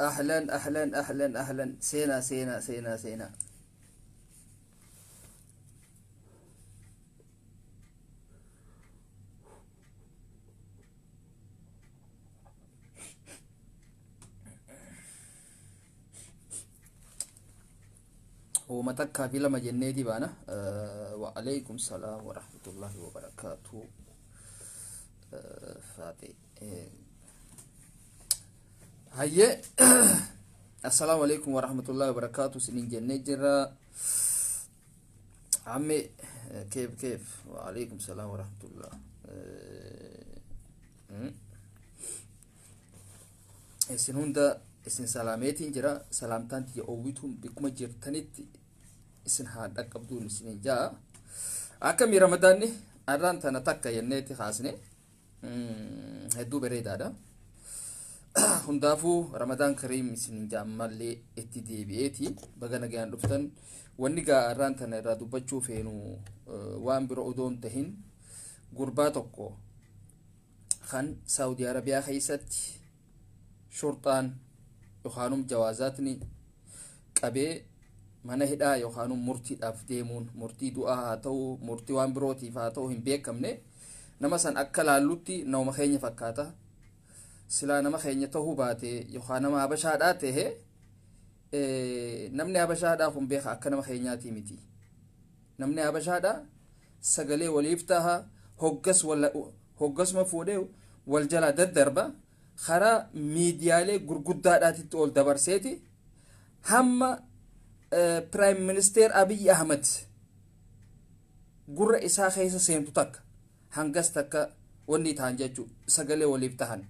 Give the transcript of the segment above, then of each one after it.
أهلا أهلا أهلا أهلا سينا سينا سينا سينا هو متكا في لما جنيتي بانا وعليكم السلام ورحمة الله وبركاته فاتي هيا السلام عليكم ورحمة الله وبركاته سنين جنة جرا عمي كيف وعليكم السلام ورحمة الله سنون دا اسن سلامتين جرا سلامتان تي اوويتهم بكم جرتنت اسن هاد اقبدون سنين جا اكمي رمضان اران تنا تكا ينيتي خاصني هدو بريدا دا هندافو رمضان كريم سنين جامالي اتدي بيتي بغانا جان دفتن ونيغا اران تنا رادو بچو فينو وان برو ادون تهين غرباتوكو خان سعودي عربيا خيست شرطان يخانم جوازاتني قبي mana hidhaa yookaan murtiidhaaf deemuun murtii du'aa haa ta'u murtii waan birootiif haa ta'u hin beekamne nama san akka laallutti nama keenya fakkaata silaa nama keenya ta'uu baate yookaan nama habashaadhaa ta'e namni habashaadhaa kun beeka akka nama keenyaati miti namni habashaadhaa sagalee waliif taha hoggasuma fuudhee wal jala daddarba khara miidiyaalee gurguddaadhaatitti ol dabarseeti hamma Prime Minister Abiy Ahmed gurra isaa keessa seentu takka hangas takka wanni taan jechu sagalee waliif tahan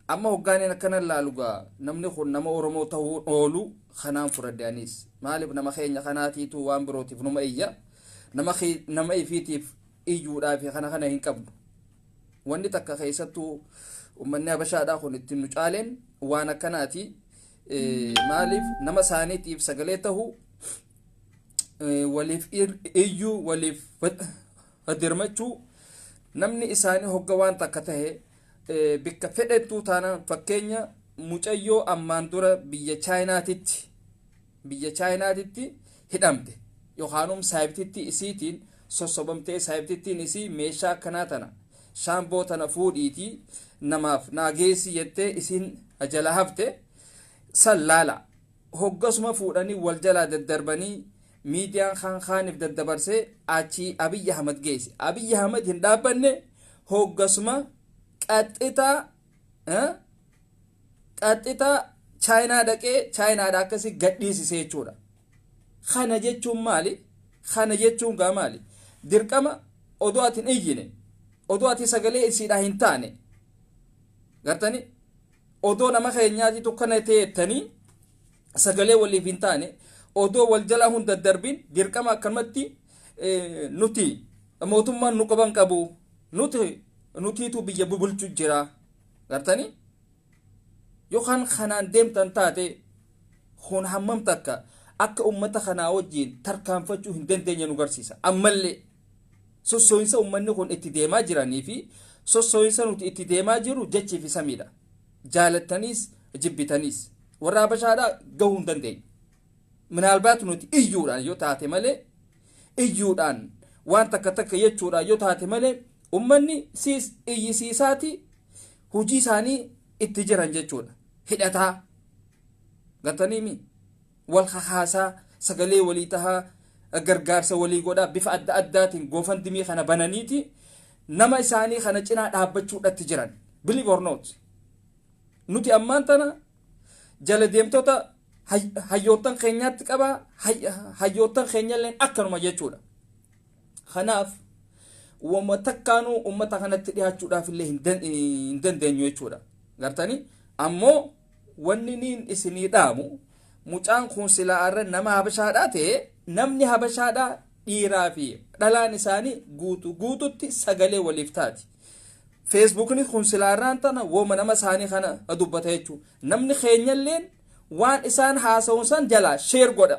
amma hoggaaneen akkana laalugaa namni kun nama Oromoo ta'uu oolu khanaan furadaanis maaliif nama keenya kanaatiitu waan birootiif numa iyya nama ifiitiif iyyuudhaaf kana hin qabnu wanni takka keessattuu ummanni habashaadhaa kun ittiin nu caaleen waan akkanaati مالف نما سانيتيف سجلته وليف إيو وليف هدرمتشو نمني إساني هجوان تكته بكفئة توتانا فكينيا مجايو أماندورا بيا China تيتي هدمته يوخانوم سايبتيتي إسيتين سوسوبمتي سايبتيتين إسي ميشا كناتنا شامبو تنفوديتي نماف ناجيسي يتي إسين أجلهفته سلالة هجسما فوراني والجلا ددربني ميديان خانف ددبرسي أشي أبي أحمد جيسي أبي أحمد هندابني هجسما كاتيتا كاتيتا China داكسي قديسي سيچورا خانا جيچون مالي خانا جيچون غامالي دركما أدواتين إيجيني أدواتي سغلي إسيدا هنتاني غرتاني odoo nama keenyaati tokkana ta'ettani sagalee waliif hin taane odoo wal jala hunda darbin dirqama akkamatti nuti mootummaan nu qaban qabu nutiitu biyya bubulchu jira gartani yookaan khanaan deemtan taate kun hammam takka akka ummata kanaa wajjin tarkaanfachuu hin dandeenye nu garsiisa ammallee sossooyinsa ummanni kun itti deemaa jiranii fi sossooyinsa nuti itti deemaa jiru jechii fi samiidha جالتنيس جبتنيس ورا بشارة جوهم دندي من البات نوتي إيجوران يوتاتي ملي إيجوران وان تكتك يجورا يوتاتي ملي أمني سيس إيجي سيساتي هجي ساني اتجران جيجورا هدأتها قلتني مي والخخاسة سقلي وليتها غرغارسا ولي قودا بفا أداتين قوفان دمي خانا بنانيتي نما ساني خانا جنا دابتشو اتجران believe or not nuti ammantana jala deemtota hayyootan keenyaatti qaba hayyootan keenyalleen akkanuma jechuudha kanaaf wama takkaanu ummata kanatti dhiyaachuudhaaf illee hin dandeenyu jechuudha gartani ammoo wanni niin isinii dhaamu mucaan kun silaa arra nama habashaadhaa ta'e namni habashaadhaa dhiiraa fi dhalaan isaanii guututti sagalee waliif taati Facebook ni kun silaaraan tana woma nama saani kana adubbata jechu namni keenyalleen waan isaan haasawun san jala share godha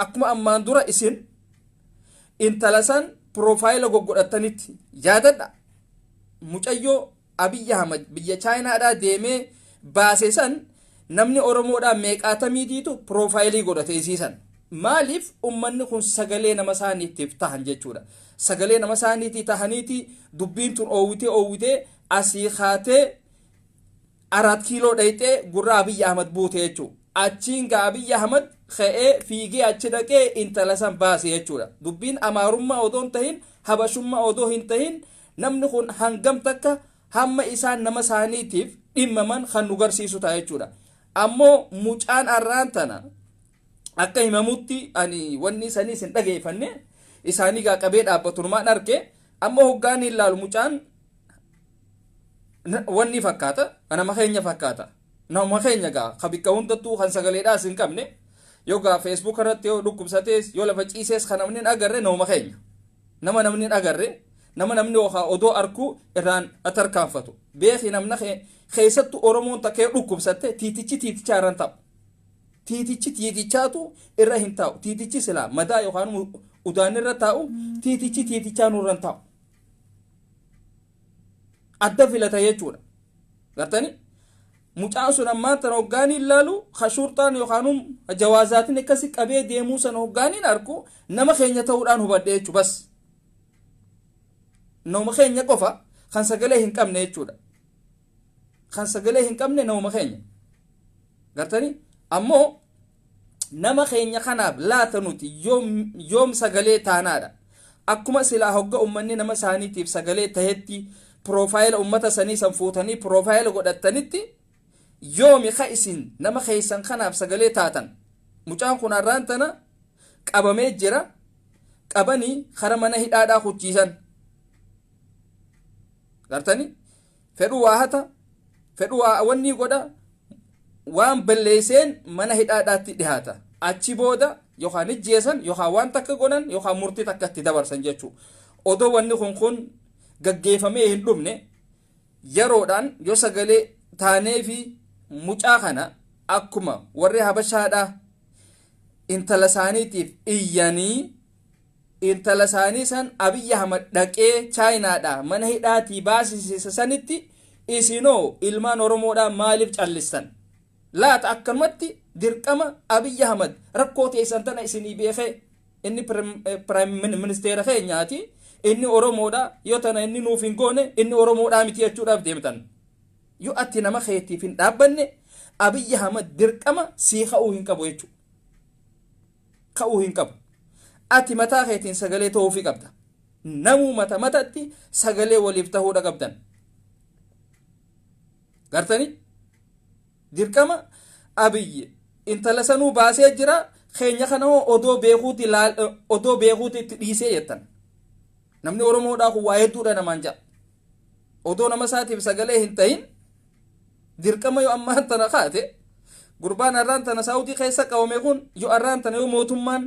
akkuma ammaan dura isin intalasan profile goggodhatanitti yaadadha mucayyoo Abiy Ahmed biyya China da deeme baase san namni oromoodhaa meeqaatamiitiitu piroofaayilii godhate isiisan maaliif ummanni kun sagalee nama isaaniitiif tahan jechuudha sagalee nama isaaniitii tahaniiti dubbiin tun oowwitee asii kaatee 4 kiiloo dhayxee gurra Abiy Ahmad buute jechuudha achiin gaa Abiy Ahmad ka'ee fiigee achi dhaqee intala san baase jechuudha dubbiin amaarummaa odoo hin tahin habashummaa odoo hin tahin namni kun hangam takka hamma isaan nama isaaniitiif dhimmaman kan nu garsiisu ta'a jechuudha ammoo mucaan arraan tana akka himamutti ani wanni saniis hin dhageeffanne isaanii gaa qabee dhaabbatunumaan arge ammoo hoggaan hin laalu mucaan wanni fakkaata nama keenya fakkaata nama keenya gaa kabikka hundattuu kan sagaleedhaas hin qabne yoo gaa Facebook irratti yoo dhukkubsatees yoo lafa ciisees kan namni hin agarre nama keenya nama namni hin agarre nama namni odoo arku irraan atarkaanfatu beeki namna keessattu oromoon takkee dhukkubsatte tiitichaa irraan ta'u tiitichaatu irra hin taa'u tiitichi silaa madaa yookaan udaan irra taa'u tiitichaa nurraan taa'u adda filata jechuudha gartani mucaan sun ammaa tan hoggaan ilaalu khashurtaan yookaan jawaazaatiin akkasi qabee deemuu san hoggaan hin arku nama keenya ta'uudhaan hubadhe jechuu bas nama keenya qofa kan sagalee hin qabne jechuudha kan sagalee hin qabne nama keenya gartani ammoo nama keenya kanaaf laata nuti yoom sagalee taanaadha akkuma silaa hogga ummanni nama isaaniitiif sagalee tahetti profaayila ummata sanii san fuutanii profaayila godhatanitti yoomi ka isin nama keessan kanaaf sagalee taatan mucaan kun arraan tana qabamee jira qabanii kara mana hidhaadhaa kuchiisan gartani fedhu waa hata fedhu waa wanni godha waan balleesseen mana hidhaadhaatti dhihaata achi booda yookaan ijjeesan yookaan waan takka godhan yookaan murtii takka itti dabarsan jechuu odoo wanni kun gaggeeffamee hin dhumne yeroodhaan yoo sagalee taanee fi mucaa kana akkuma warri habashaadhaa intala isaaniitiif iyyanii intala isaanii san Abiy Ahmad dhaqee chaayinaadhaa mana hidhaatii baasisiisa sanitti isinoo ilmaan oromoodhaa maaliif callistan laata akkanumatti dirqama Abiy Ahmad rakkoo teessan tana isinii beekee inni prime ministeera keenyaati inni oromoodha yoo tana inni nuuf hin goone inni oromoodhaa miti jechuudhaaf deemtan yoo atti nama keetiif hin dhaabbanne Abiy Ahmad dirqama sii ka'uu hin qabu jechuudha ka'uu hin qabu ati mataa keetiin sagalee ta'uufii qabda namuu matatti sagalee waliif ta'uudha qabdan gartani dirqama Abiy intala sanuu baasee jira keenya kana odoo beekuuti itti dhiisee jettan namni oromoodhaa kun waa hedduudha namaan ja'a odoo nama isaatiif sagalee hin ta'in dirqama yoo ammaan tana kaate gurbaan arraan tana saawutii keessa qabame kun yoo arraan tana yoo mootummaan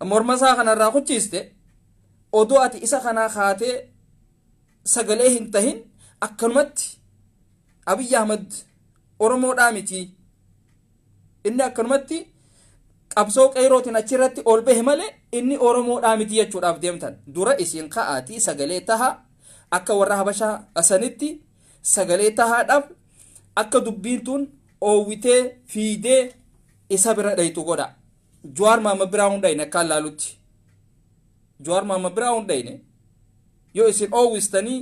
morma isaa kanarraa kuchiiste odoo ati isa kanaa kaatee sagalee hin tahin akkanumatti Abiy Ahmad oromoodhaa miti inni akkanumatti qabsoo qeyrootiin achirratti ol bahe malee inni oromoodhaa miti jechuudhaaf deemtan dura isin ka'aatii sagalee tahaa akka warra habashaa asanitti sagalee tahaadhaaf akka dubbiin tun oowwitee fiidee isa bira dhaytu godha Jawaar Mohammad biraa hundayne akkaan laalutti Jawaar Mohammad biraa hundayne yoo isin oowwistanii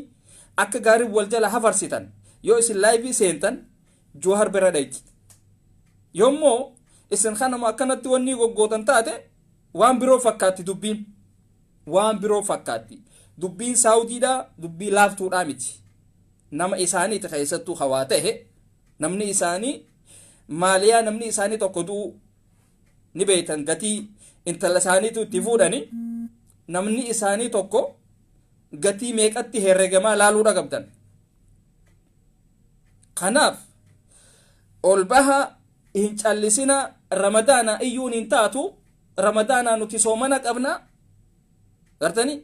akka gaarii wal jala hafarsitan yoo isin laayivii seentan Jawaar bira dhayti yoommoo isin kanama akkanatti wanni goggootan taate waan biroo fakkaatti dubbiin waan biroo fakkaatti dubbiin saawudiidhaa dubbii laaftuudhaa miti nama isaaniiti keessattuu hawaa ta'e namni isaanii maaliyaa namni isaanii tokko du'u ni beeytan gatii intala isaaniitu itti fuudhani namni isaanii tokko gatii meeqatti herregamaa laaluudha qabdan kanaaf ol baha hin callisina ramadaana iyyuun hin taatu ramadaana nuti soomana qabna gartani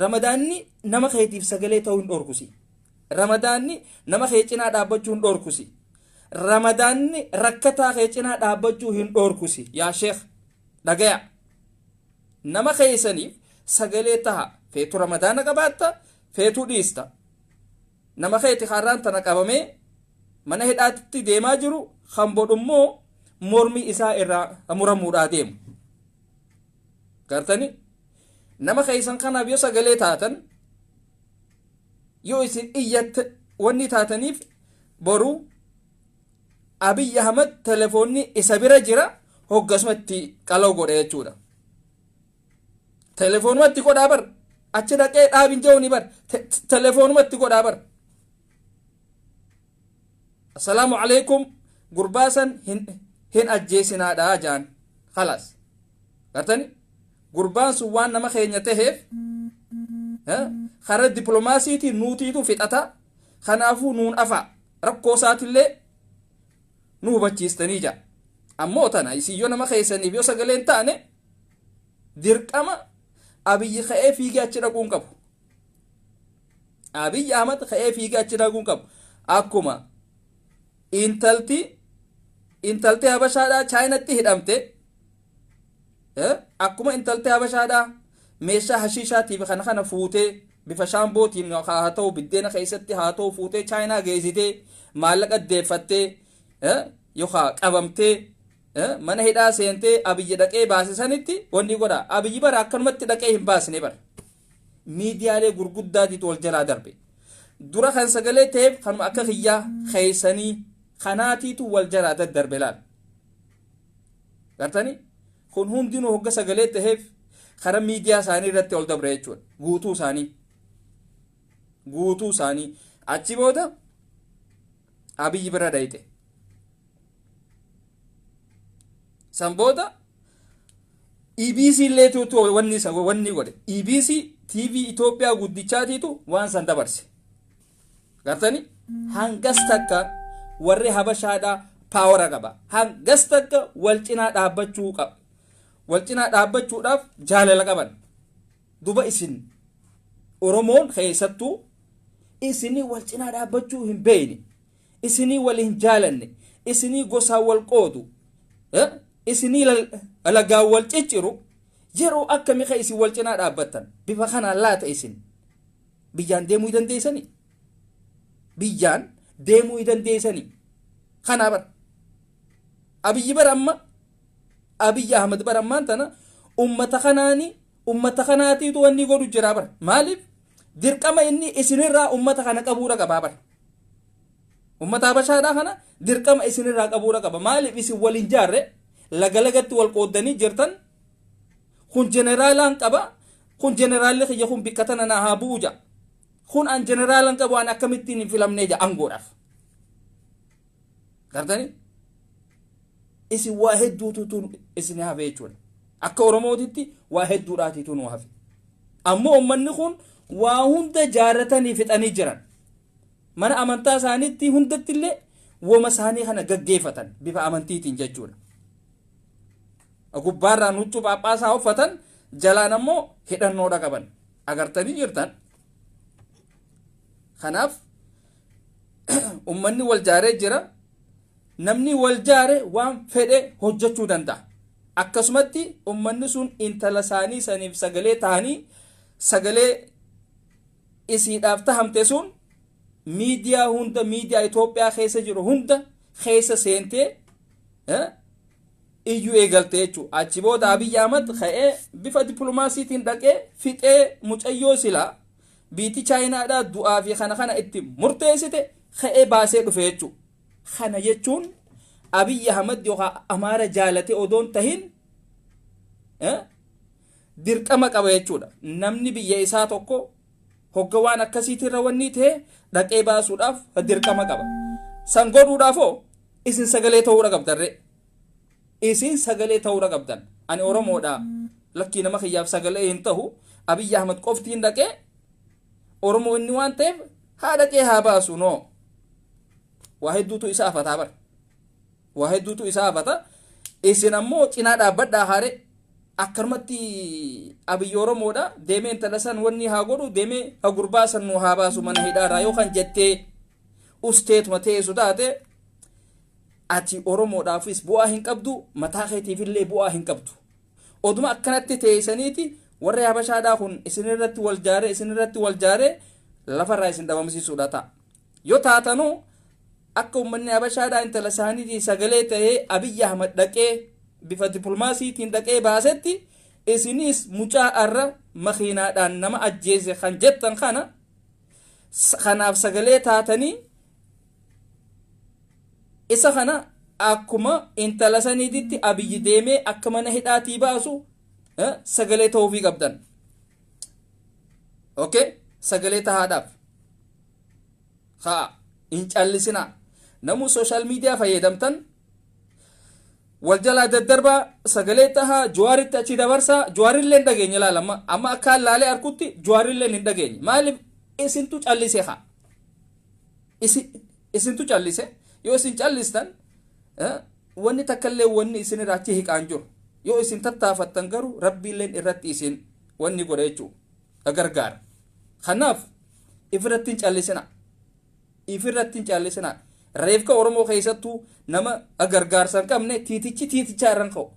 ramadaanni nama keetiif sagalee ta'uu hin dhorkusi ramadaanni nama kee cinaa dhaabbachuu hin dhorkusi ramadaanni rakkataa kee cinaa dhaabbachuu hin dhorkusi yaa sheekh dhagaya nama keessaniif sagalee taha feetu ramadaana qabaatta feetu dhiista nama keeti harraan tana qabamee mana hidhaatti deemaa jiru kan bodhummoo mormi isaa irraa muramuudhaa deemu gartani nama keessan kanaaf yoo sagalee taatan yoo isin iyyatte wanni taataniif boru Abiy Ahmed telefoonni isa bira jira hoggasumatti qaloo godhe jechuudha telefoonumatti godhaa bar achi dhaqee dhaabin jehuuni bar telefoonumatti godhaa bar assalaamu alaykum gurbaasan hin ajjeesinaadhaa jaan khalaas gartani gurbaan sun waan nama keenya taheef karaa diplomaasiitii nuutiitu fixata kanaafuu nuun afa rakkoo isaatillee nu hubachiistanii jaa ammoo tana isin yoo nama keessaniif yoo sagaleen taane dirqama Abiyyi ka'ee fiigee achi dhaquun qabu Abiy Ahmed ka'ee fiigee achi dhaquun qabu akkuma intalti habashaadhaa chaayinatti hidhamte akkuma intalti habashaadhaa meeshaa hashiishaatiif kana fuutee bifa shaambootiin haa ta'u biddeena keessatti haa ta'u fuutee chaayinaa geessitee maallaqa deeffattee yookaan qabamtee mana hidhaa seentee Abiyyi dhaqee baasisanitti wanni godha Abiyyi bara akkanumatti dhaqee hin baasne bara miidiyaalee gurguddaatiitu wal jalaa darbe dura kan sagalee ta'eef kanuma akka kiyyaa keessanii kanaatiitu wal jalaa daddarbe laal gartani kun hundinuu hogga sagalee ta'eef karaa miidiyaa isaanii irratti ol dabre jechuudha guutuu isaanii achi booda Abiyyi bira dhayite san booda EBC leetuutu wanni godhe EBC TV Itoophiyaa guddichaatiitu waan san dabarse gartani hangas takka warri habashaadhaa paawara qaba hangas takka wal cinaa dhaabbachuudhaaf jaalala qaban duba isin Oromoon keessattuu isinii wal cinaa dhaabbachuu hin beeyne isinii wal hin jaalanne isinii gosaa wal qoodu isinii lagaa wal cicciru yeroo akkamii ka isin wal cinaa dhaabbattan bifa kanaan laata isin biyyaan deemuu dandeessanii kanaa bar Abiyyi bar amma Abiy Ahmed bar ammaan tana ummata kanaatiitu wanni godhu jira bar maaliif dirqama inni isinirraa ummata kana qabuudha qabaa bar ummata habashaadhaa kana dirqama isinirraa qabuudha qaba maaliif isin waliin jaarre lagalagatti wal qooddanii jirtan kun jeneraalaan qaba kun jeneraalli kiyya kun bikka tana na haa bu'u ja'a kun an jeneraalan qabu an akkamittiin hin filamnee ja'a angoodhaaf gartani isin waa hedduutu isin hafe jechuudha akka Oromootitti waa hedduudhaatiitu nu hafe ammoo ummanni kun waa hunda jaaratanii fixanii jiran mana amantaa isaaniitti hundatti illee woma isaanii kana gaggeeffatan bifa amantiitiin jechuudha gubbaarraa nuccuu phaaphaasaa uffatan jalaan ammoo hidhannoodha qaban agartanii jirtan kanaaf ummanni wal jaaree jira namni wal jaare waan fedhe hojjechuu danda'a akkasumatti ummanni sun intala isaanii saniif sagalee ta'anii sagalee isiidhaaf tahamte sun miidiyaa hunda miidiyaa Itoophiyaa keessa jiru hunda keessa seentee iyyuu eegalte jechuudha achi booda Abiy Ahmed ka'ee bifa diplomaasiitiin dhaqee fixee mucayyoo silaa biitii chaayinaadhaa du'aa fi kana itti murteessite ka'ee baasee dhufe jechuudha kana jechuun Abiy Ahmed yookaan Amaara jaalate odoon tahin dirqama qaba jechuudha namni biyya isaa tokko hogga waan akkasiitirra wanni ta'e dhaqee baasuudhaaf dirqama qaba san godhuudhaafoo isin sagalee ta'uudha qabdarre isin sagalee ta'uudha qabdan ani Oromoodha lakkii nama kiyyaaf sagalee hin ta'u Abiy Ahmed qoftiin dhaqee Oromoo inni waan ta'eef haa dhaqee haa baasu no waa hedduutu isaa afataa bar waa hedduutu isaa afata isin ammoo cinaa dhaabbadhaa haare akkarumatti Abiy Oromoodha deemee intala san wanni haa godhu deemee haa gurbaasan nu haa baasu mana hidhaarraa yookaan jettee usteetuma teessu taate ati Oromoodhaafis bu'aa hin qabdu mataa keetiifillee bu'aa hin qabdu oduma akkanatti teessaniiti warri habashaadhaa kun isinirratti wal jaare lafarraa isin dhabamsiisuudha ta'a yoo taatanuu akka ummanni habashaadhaa intala isaaniitii sagalee ta'ee Abiyyi Ahmad dhaqee bifa dippilmaasiitiin dhaqee baasetti isinis mucaa arra makiinaadhaan nama ajjeese kan jettan kana kanaaf sagalee taatanii isa kana akkuma intala saniititti Abiyyi deemee akka mana hidhaatii baasu sagalee ta'uufii qabdan. Okay, sagalee tahaadhaaf haa hin callisinaa. Namu social media fayyadamtan wal jalaa daddarbaa sagalee tahaa Jawaaritti achi dabarsaa. Jawaarillee hin dhageenye laalama amma akka laalee arkutti Jawaarillee hin dhageenye. Maaliif isintu callise haa isintu callise. Yoo isin callistan wanni takkallee wanni isin irraa achi hiqaan jiru. Yoo isin tattaafattan garuu rabbiilleen irratti isin wanni godha jechuudha gargaara. Kanaaf ifirratti hin callisina. Ifirratti hin callisina. Reefka Oromoo keessattuu nama gargaarsa hin qabne tiiticha irra ka'u.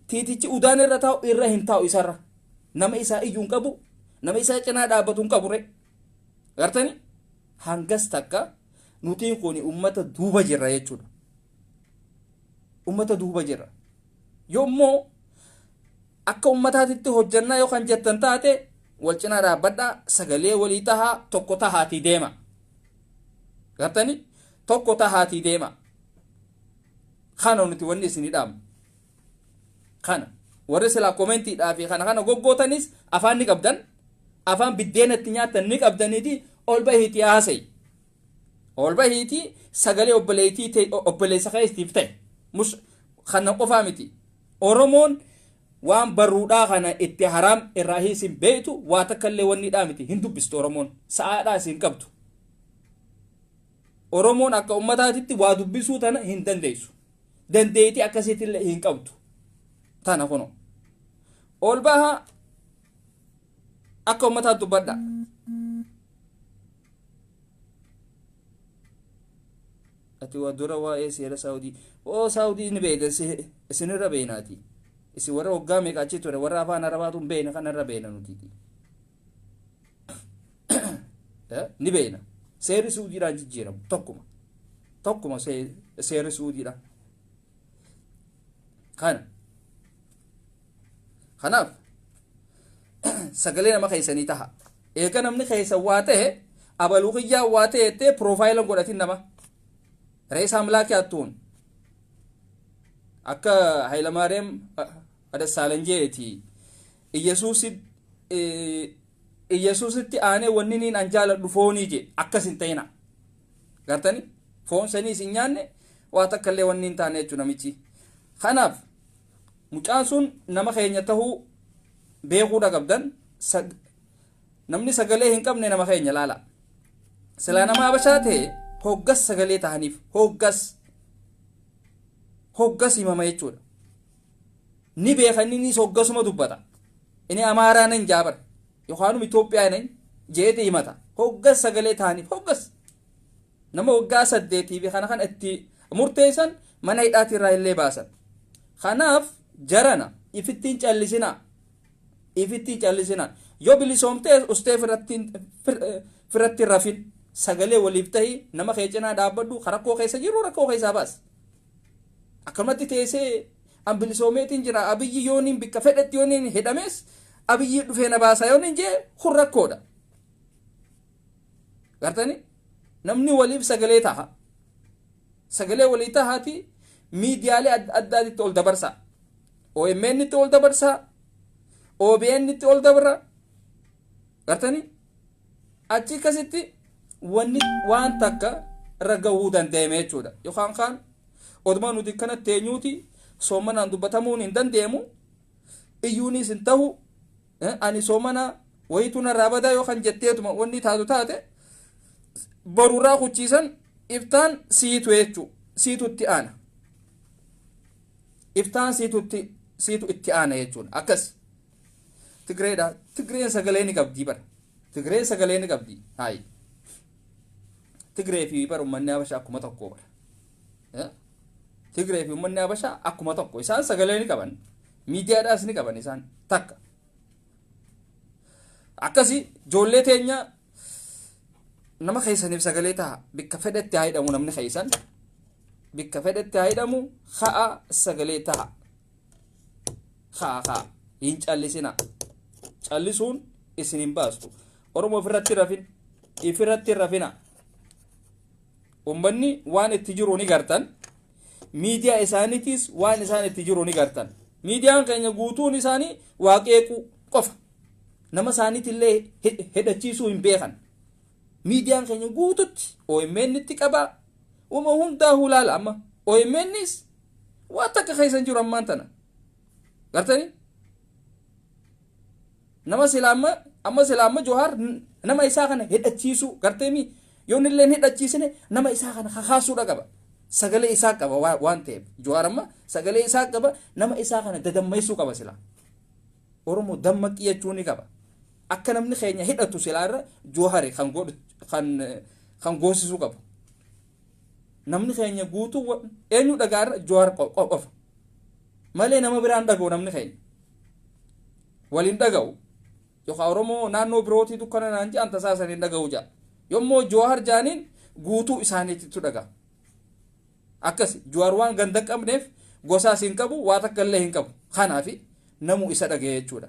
Tiitichi udaan irra taa'u irra hin taa'u isarra. Nama isaa iyyuu hin qabu. Nama isaa cinaa dhaabbatu hin qabu re. Gartani hangas takka nutiin kun ummata duuba jirra jechuudha. Ummata duuba jirra. Yoommoo akka ummataatitti hojjannaa yookaan jettan taate wal cinaa dhaabbadhaa sagalee walii tahaa tokko tahaatii deema. Gartani tokko tahaatii deema. Kana nuti wanni isinii dhaamu. Kana warri silaa koomentiidhaa fi kana goggootanis afaan ni qabdan. Afaan biddeenatti nyaatan ni qabdaniiti ol bahiitii haasayi. Ol bahiitii sagalee obboleessa keessatiif ta'e. Kana qofaa miti. Oromoon waan barruudhaa kana itti haraam irraa isin beektu waa takkallee wanniidhaa miti hin dubbistu Oromoon. Sa'aadhaa isin qabdu. Oromoon akka ummataatitti waa dubbisuu tana hin dandeessu. Dandeetii akkasiitillee hin qabdu. Tana kuno. Ol bahaa akka ummataatti dubbadha. Ati waa dura waa'ee seera Saawudii. Saawudii ni beekta isinirra beeknaati. Isin warra waggaa meeqa achi ture warra afaan Arabaatu hin beekne kanarra beekna nutiiti. Ni beekna. Seerri Suudiidhaan jijjiiramu tokkuma seerri Suudiidhaan. Kanaaf sagalee nama keessanii taha. Eega namni keessan waa ta'e abaluu kiyyaa waa ta'e jettee piroofaayila godhatin nama. Rees Amlaakii hattuun akka Hayilamaariyaam Adasaalanjeeti Iyyasuusitti aanee wanni niin an jaaladhu foonii je akkas hin ta'ina. Gartani foon sanii isin nyaanne waa takkallee wanni hin taane jechuudha namichi. Kanaaf mucaan sun nama keenya tahuu beekuudha qabdan. Namni sagalee hin qabne nama keenya laala. Silaa nama Habashaa ta'e hoggas sagalee tahaniif hoggas himama jechuudha. Ni beekani ni hoggasuma dubbata. Inni Amaaraa nan jaabar yookaan Itoophiyaa nan jeete himata. Hoggas sagalee tahaniif hoggas nama waggaa 8 fi kana itti murteessan mana hidhaati irraa illee baasan. Kanaaf jarana ifittiin callisina. Yoo bilisoomtee ustee firatti rafin sagalee waliif tahi nama keecinaa dhaabbadhu rakkoo keessa jiru rakkoo keessaa baas. Akkamatti teessee an bilisoomeetiin jira Abiyyi yooniin bikka fedhetti yooniin hidhames Abiyyi dhufee na baasaa yooniin jee kun rakkoodha. Gartani namni waliif sagalee taha. Sagalee walii tahaati miidiyaalee addaatitti ol dabarsa. OMN itti ol dabarsa. OBN itti ol dabarra. Gartani achi akkasitti waan takka ragahuu dandeeme jechuudha. Yookaan kaan oduma nuti kanatti eenyuuti soomanaan dubbatamuun hin dandeemu. Iyyuunis hin tahu ani soomana wayituu narraa badaa yookaan jetteetuma wanni taatu taate boruurraa kuchiisan iftaan siitu jechuudha. Siitutti aana. Iftaan siitu itti aana jechuudha. Akkas. Tigreedha. Tigreen sagalee ni qabdi bara. Tigreen sagalee ni qabdi. Haayi. Tigree fi bara uummanni Habashaa akkuma tokko bara. Tigree fi uummanni Habashaa akkuma tokko. Isaan sagalee ni qaban. Miidiyaadhaas ni qaban isaan takka. Akkasi ijoollee teenya nama keessaniif sagalee ta'a bikka fedhetti haa hidhamu namni keessan bikka fedhetti haa hidhamu ha'a sagalee ta'a haa hin callisina callisuun isin hin baastu oromoo ofirratti rafin ifirratti rafina ummanni waan itti jiru ni gartan miidiyaa isaaniitis waan isaan itti jiru ni gartan miidiyaan keenya guutuun isaanii waaqeequ qofa nama isaaniitillee hidhachiisuu hin beekan miidiyaan keenya guututti OMN itti qaba uma hundaa hulaala amma OMNis waan takka keessan jiru ammaan tana gartani nama silaama amma silaama Johar nama isaa kana hidhachiisu garteemi yoon illee hidhachiisne nama isaa kana kakaasuudha qaba sagalee isaa qaba waan ta'eef Johar amma sagalee isaa qaba nama isaa kana dadammeessuu qaba sila oromoo dammaqii jechuun ni qaba akka namni keenya hidhatu silaarra Johar kan goosisuu qaba namni keenya guutuu eenyu dhagaarra Johar qofa malee nama biraan dhaga'u namni keenya waliin dhaga'u yookaan oromoo naannoo birootii dukkana naan jedhan tasaasaniin dhaga'u jaa yommoo Johar jaaniin guutuu isaaniitti dhaga'a akkas Johar waan ganda qabneef gosaas hin qabu waa takka illee hin qabu kanaafi namu isa dhaga'e jechuudha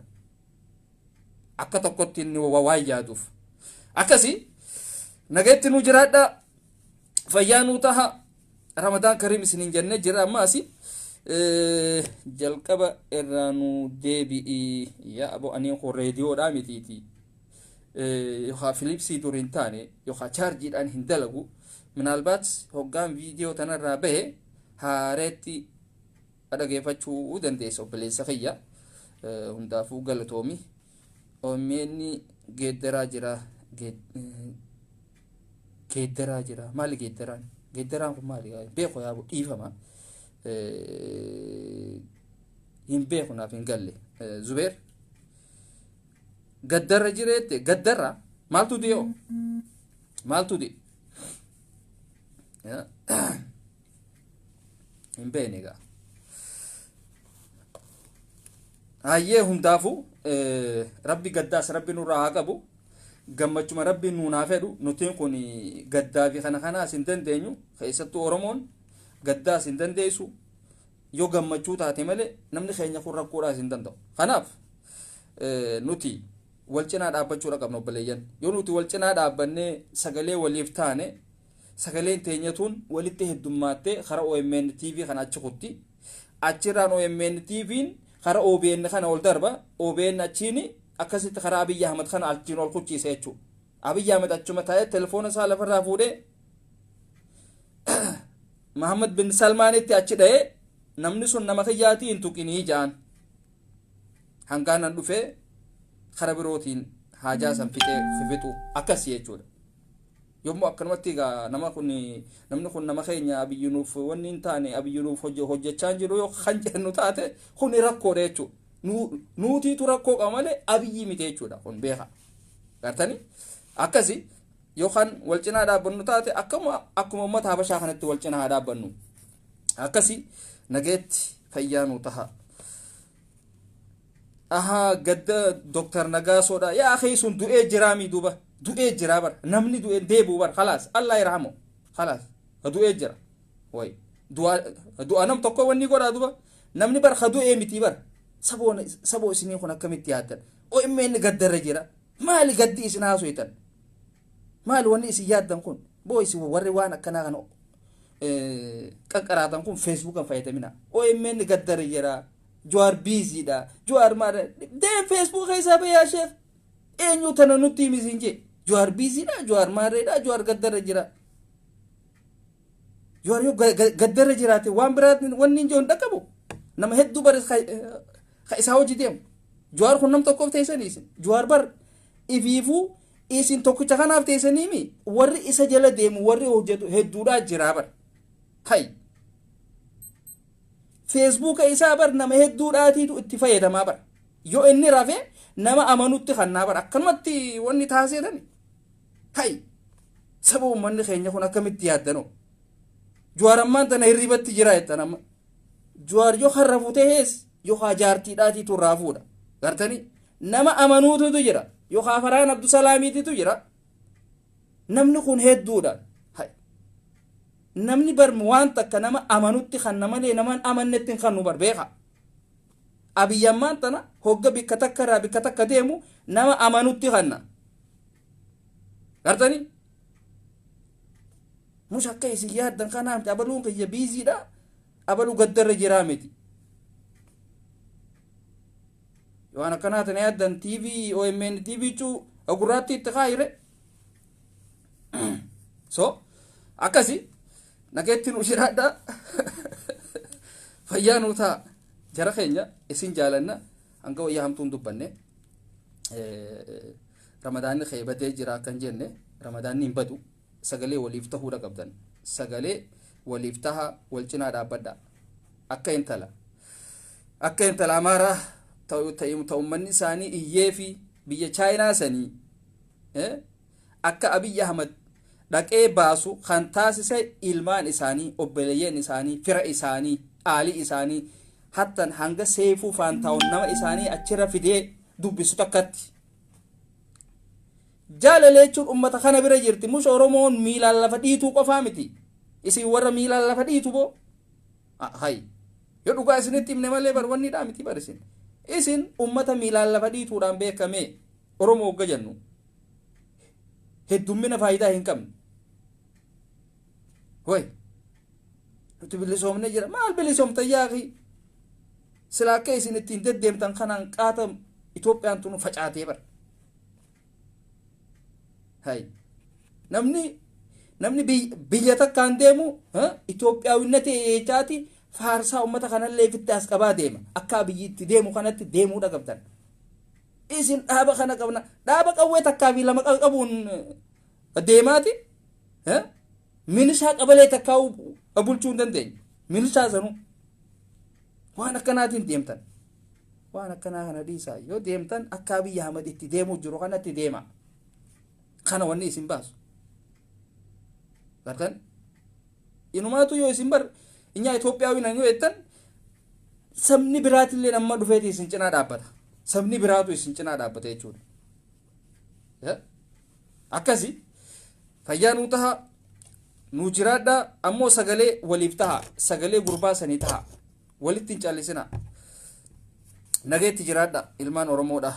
akka tokkotti inni waan yaaduuf akkasi nageetti nu jiraadha fayyaa nuu taha ramadaan kariim isiniin jennee jira amma asi jalqaba irraa nu deebi'i yaa abo aniin kun reediyoodhaa mitiiti yookaan Philipsii dur hin taane yookaan chaarjiidhaan hin dalagu minaalbaat hoggaan viidiyoo tanarraa bahe haareetti dhageeffachuu dandeessa obboleessa kiyya hundaafuu galatoomi OMN geeddaraa jira geeddaraa jira maali geeddaraan kun maali beeko yaabu dhiifama hin beeku naaf hin galle Zubeer gaddarra jireette gaddarra maaltu diyo maaltu di hin beene egaa hayyee hundaafu rabbi gaddaas rabbi nurraa haa qabu gammachuma rabbi nuunaa fedhu nutiin kun gaddaa fi kanaas hin dandeenyu keessattuu oromoon gaddaas hin dandeessu yoo gammachuu taate malee namni keenya kun rakkoodhaas hin danda'u kanaaf nuti wal cinaa dhaabbachuudha qabna obboleeyyan yoo nuti wal cinaa dhaabbannee sagalee waliif taane sagaleen teenyatuun walitti heddummaatee kara OMN TV kana achi kutti achirraan OMN TV'n kara OBN kana ol darba OBN achiini akkasitti kara Abiyyi Ahmad kana achiin ol kuchiisa jechuudha Abiyyi Ahmad achuma taa'ee telefoona isaa lafarraa fuudhee Muhammad bin Salmaanitti achi dha'ee namni sun nama kiyyaatii hin tuqinii ja'an hangaanan dhufee kara birootiin haajaa san fixu akkasii jechuudha yommuu akkanumatti egaa namni kun nama keenya Abiyyi nuuf wanni hin taane Abiyyi nuuf hojjechaa jiru yoo kan jennu taate kun rakkoodha jechuudha nuutiitu rakkoo qaba malee Abiyyi miti jechuudha kun beeka gartani akkasi yookaan wal cinaa dhaabbannu taate akkuma uummata Habashaa kanatti wal cinaa dhaabbannu akkasi nageetti fayyaa nuu taha gadda Dr. Nagaasoodha yaa akhi sun du'ee jiraamii duuba du'ee jira bar namni du'ee deebi'u bar khalaas Allah yarhamu khalaas du'ee jira way du'a nam tokko wanni godhaa duuba namni bar du'ee miti bar saboo isinii kun akkamitti yaaddan OMN gaddarra jira maali gaddi isin haasuytan maali wanni isin yaaddan kun boo isin warri waan akkanaa kana qaqqaraatan kun Facebookan fayyadamina OMN gaddarra jira Johar busy da Johar mara dem Facebook keessa baya sheekh eenyu tana nutti misinje Johar busy da Johar mara da Johar gaddara jira Johar yo gaddara jiraate waan biraat wanni joon dhaqabu nama hedduu bar isa hojii deemu Johar kun nam tokkoof teessanii isin Johar bar ifiifu isin tokkicha kanaaf teessanii mi warri isa jala deemu warri hojjetu hedduudha jira bar hay Facebook isaa bar nama hedduudhaatiitu itti fayyadamaa bar yoo inni rafe nama amanutti kannaa bar akkanumatti wanni taaseedani hay saboo manni keenya kun akkamitti yaaddanoo Johar ammaan tana hirribatti jira jettan amma Johar yoo harrafu ta'ees yoo jaartiidhaatiitu raafuudha gartani nama amanuutu jira yoo Faraan Abdusalaamiititu jira namni kun hedduudha namni bar waan takka nama amanutti kan malee naman amannetti kan nu barbeeka abiyammaan tana hogga bikka takka raa bikka takka deemu nama amanutti kanna gartani mush akka isin yaaddan kanaamti abaluun kiyya biiziidha abaluu gaddarra jiraa miti waan akkanaatan yaaddan TV OMN TV cuu agurraatti itti kaayire so akkasi nageettiin ushiraadha fayyaanuu ta'a jara keenya isin jaalanna hanga wayyaa hamtuun dubbanne ramadaanni khaybatee jira kan jenne ramadaanni hin badu sagalee waliif tahuudha qabdan sagalee waliif taha wal cinaa dhaabbadha akka intala amaaraa ta'ummanni isaanii iyyee fi biyya chaayinaa sanii akka Abiy Ahmad dhaqee baasu kan taasise ilmaan isaanii obboleeyyan isaanii fira isaanii aalii isaanii hattan hanga seefuu faantaawun nama isaanii achirra fidee dubbisu takkatti jaalaleechuun ummata kana bira jirti mush oromoon miilaan lafa dhiituu qofaa miti isin warra miilaan lafa dhiitu boo hay yoo dhugaa isinitti himne malee barwanniidhaa miti barisin isin ummata miilaan lafa dhiituudhaan beekame oromoo hogga jennu heddummina faayidaa hin qabne hoy nuti bilisoomne jira maal bilisoomta yaaqi silaa akka isin ittiin deddeemtan kanaan qaata Itoophiyaan tunu facaatee bar hay namni biyya takkaan deemu Itoophiyaawwinnati eechaati faarsaa ummata kanallee fitti as qabaa deema akka biyyitti deemu kanatti deemuudha qabdan isin dhaaba kana qabna dhaaba qawwee takkaa fi lama qabuun deemaati milishaa qabalee takkaa bulchuu hin dandeenye milishaa sanuu waan akkanaatiin deemtan waan akkanaa kana dhiisaa yoo deemtan akka Abiy Ahmad itti deemuu jiru kanatti deema kana wanni isin baasu gartan inumaatu yoo isin bar inyaa Itoophiyaawii nan yoo jettan sabni biraatillee amma dhufeeti isin cinaa dhaabbata sabni biraatu isin cinaa dhaabbata jechuudha akkasi fayyaanuu taha nuu jiraadha ammoo sagalee waliif taha sagalee gurbaa sanii taha walitti hin caallisina nageetti jiraadha ilmaan oromoodha